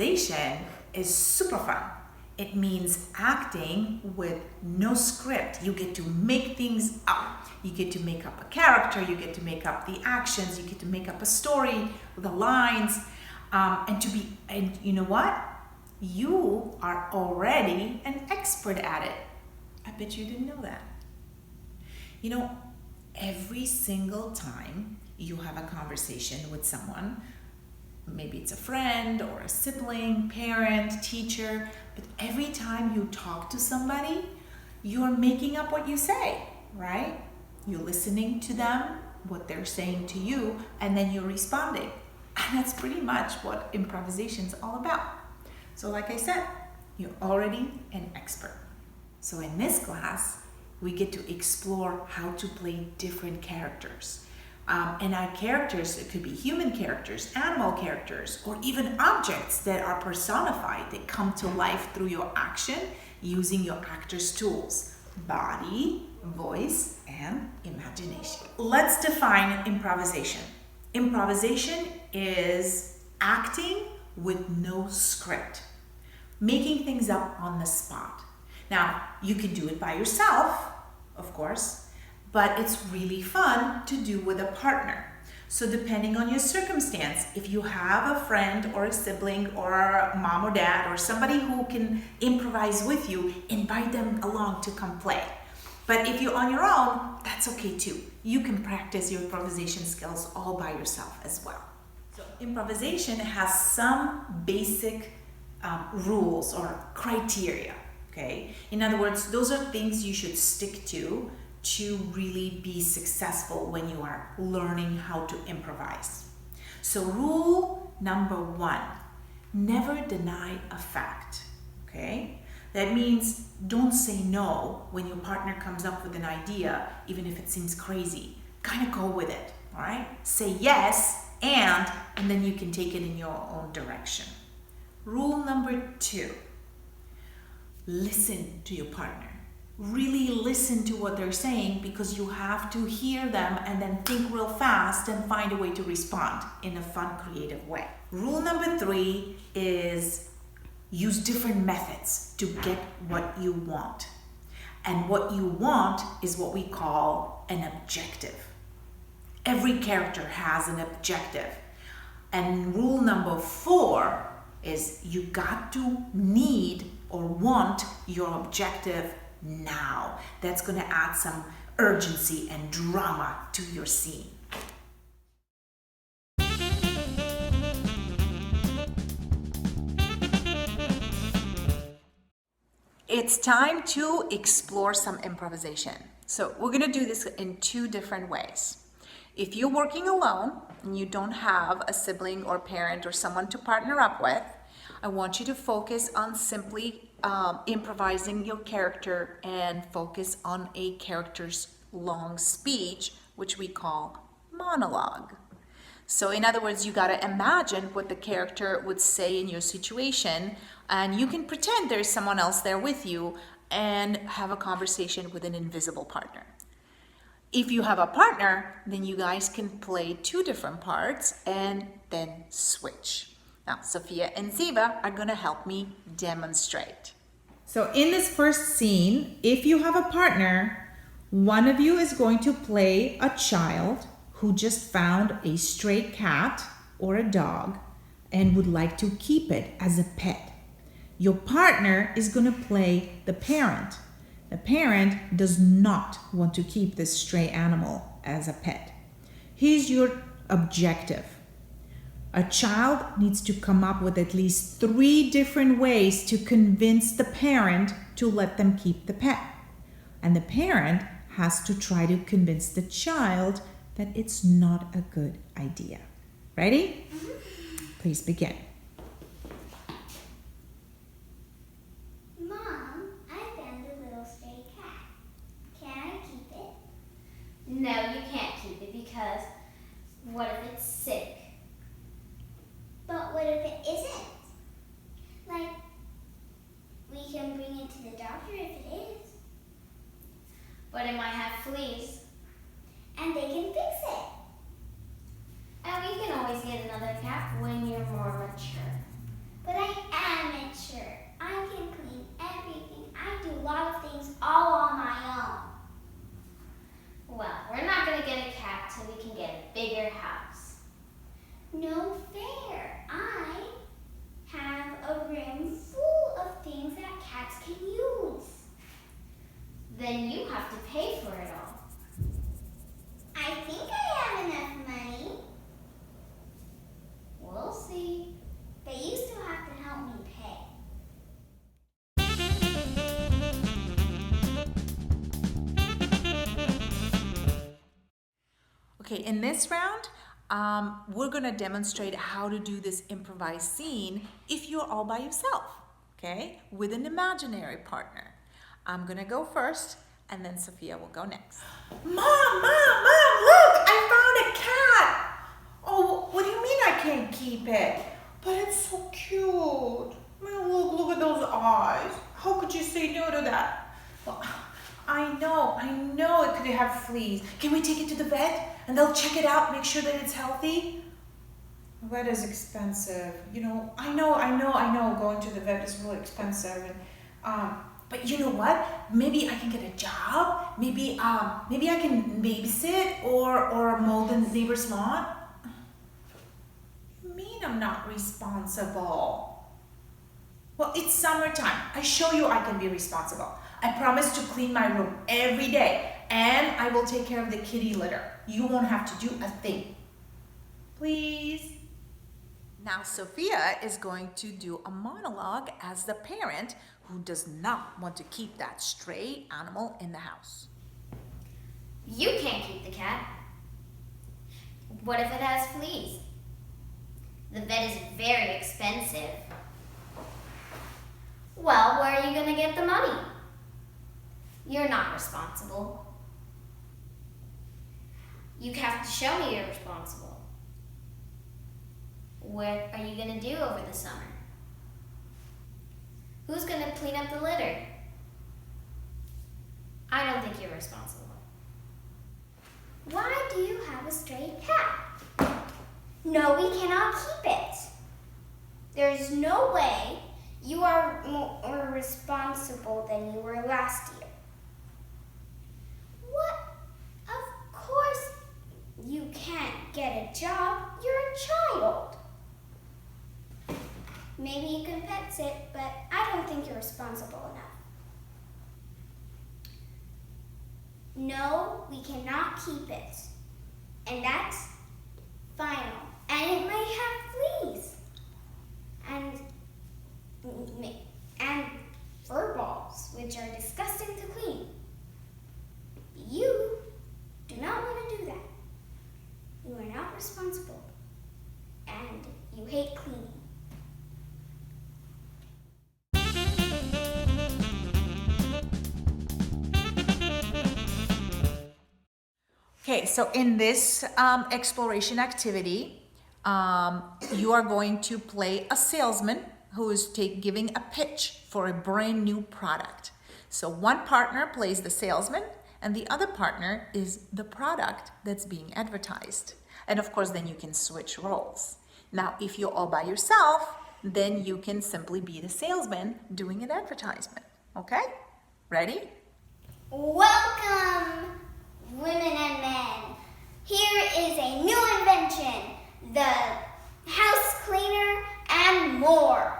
improvisation is super fun. It means acting with no script. You get to make things up. You get to make up a character, you get to make up the actions, you get to make up a story, the lines, and you know what? You are already an expert at it. I bet you didn't know that. You know, every single time you have a conversation with someone, maybe it's a friend or a sibling, parent, teacher, but every time you talk to somebody, you're making up what you say, right? You're listening to them, what they're saying to you, and then you're responding. And that's pretty much what improvisation is all about. So like I said, you're already an expert. So in this class, we get to explore how to play different characters. And our characters, it could be human characters, animal characters, or even objects that are personified, that come to life through your action using your actor's tools: body, voice, and imagination. Let's define improvisation. Improvisation is acting with no script, making things up on the spot. Now, you can do it by yourself, of course, but it's really fun to do with a partner. So depending on your circumstance, if you have a friend or a sibling or a mom or dad or somebody who can improvise with you, invite them along to come play. But if you're on your own, that's okay too. You can practice your improvisation skills all by yourself as well. So improvisation has some basic rules or criteria, okay? In other words, those are things you should stick to really be successful when you are learning how to improvise. So rule number 1, never deny a fact, okay? That means don't say no when your partner comes up with an idea, even if it seems crazy. Kind of go with it, all right? Say yes, and then you can take it in your own direction. Rule number 2, listen to your partner. Really listen to what they're saying, because you have to hear them and then think real fast and find a way to respond in a fun, creative way. Rule number 3 is use different methods to get what you want. And what you want is what we call an objective. Every character has an objective. And rule number 4 is you got to need or want your objective now. That's going to add some urgency and drama to your scene. It's time to explore some improvisation. So we're going to do this in 2 different ways. If you're working alone and you don't have a sibling or parent or someone to partner up with, I want you to focus on simply improvising your character and focus on a character's long speech, which we call monologue. So in other words, you got to imagine what the character would say in your situation, and you can pretend there's someone else there with you and have a conversation with an invisible partner. If you have a partner, then you guys can play 2 different parts and then switch. Now, Sophia and Ziva are going to help me demonstrate. So in this first scene, if you have a partner, one of you is going to play a child who just found a stray cat or a dog and would like to keep it as a pet. Your partner is going to play the parent. The parent does not want to keep this stray animal as a pet. Here's your objective. A child needs to come up with at least 3 different ways to convince the parent to let them keep the pet. And the parent has to try to convince the child that it's not a good idea. Ready? Please begin. Mom, I found a little stray cat. Can I keep it? No, you can't keep it because what if it's sick? But what if it isn't? Like, we can bring it to the doctor if it is. But it might have fleas. And they can fix it. And we can always get another cat when you're more mature. But I am mature. I can clean everything. I do a lot of things all on my own. Well, we're not going to get a cat till we can get a bigger house. No fair. I have a room full of things that cats can use. Then you have to pay for it all. I think I have enough money. We'll see. But you still have to help me pay. Okay, in this round, we're gonna demonstrate how to do this improvised scene if you're all by yourself, okay? With an imaginary partner. I'm gonna go first, and then Sophia will go next. Mom, look! I found a cat! Oh, what do you mean I can't keep it? But it's so cute. Look at those eyes. How could you say no to that? Well, I know it could have fleas. Can we take it to the vet and they'll check it out, make sure that it's healthy? The vet is expensive. You know, I know going to the vet is really expensive. And, but you know what? Maybe I can get a job. Maybe I can babysit or mow the neighbor's lawn. What do you mean I'm not responsible? Well, it's summertime. I show you I can be responsible. I promise to clean my room every day, and I will take care of the kitty litter. You won't have to do a thing. Please. Now Sophia is going to do a monologue as the parent who does not want to keep that stray animal in the house. You can't keep the cat. What if it has fleas? The vet is very expensive. Well, where are you going to get the money? You're not responsible. You have to show me you're responsible. What are you going to do over the summer? Who's going to clean up the litter? I don't think you're responsible. Why do you have a stray cat? No, we cannot keep it. There's no way you are more responsible than you were last year. What? Of course you can't get a job. You're a child. Maybe you can pet sit, but I don't think you're responsible enough. No, we cannot keep it. And that's final. And it might have fleas. And fur balls, which are disgusting to clean. You do not want to do that. You are not responsible. And you hate cleaning. Okay, so in this exploration activity, you are going to play a salesman who is giving a pitch for a brand new product. So one partner plays the salesman and the other partner is the product that's being advertised. And of course, then you can switch roles. Now, if you're all by yourself, then you can simply be the salesman doing an advertisement. Okay? Ready? Welcome, women and men. Here is a new invention, the house cleaner and more.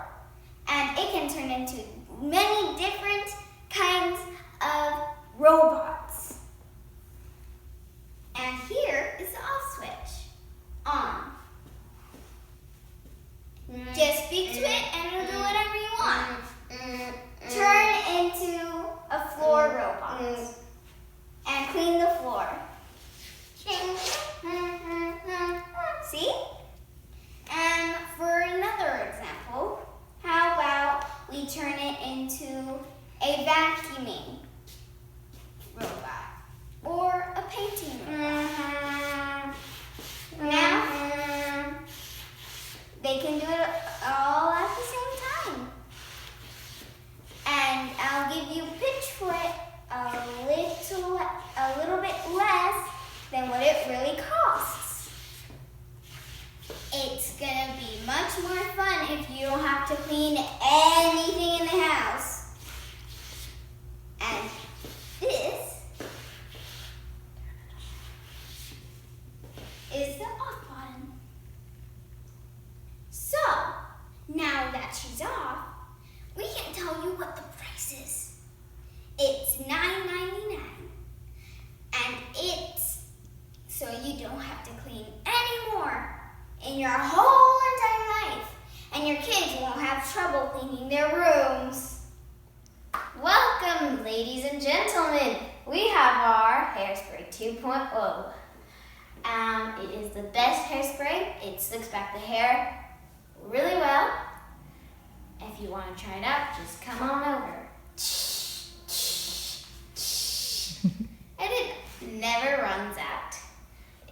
And it can turn into many different kinds of robots. And here is the off switch. On. Just speak to it and it'll do whatever you want. Turn into a floor robot. And clean the floor. See? And for another example, how about we turn it into a vacuuming robot or a painting robot. Now, they can do it all at the same time. And I'll give you pitch for it a little bit less than what it really costs. It's gonna be much more fun if you don't have to clean anything in the house. And this is the off button. So, now that she's off, we can tell you what the price is. It's $9.99, and it's so you don't have to clean anymore in your whole entire life, and your kids won't have trouble cleaning their rooms. Welcome, ladies and gentlemen. We have our Hairspray 2.0. It is the best hairspray. It slicks back the hair really well. If you want to try it out, just come on over. And it never runs out.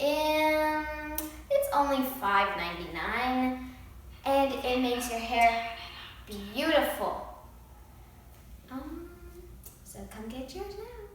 And it's only $5.99, and it makes your hair beautiful. So come get yours now.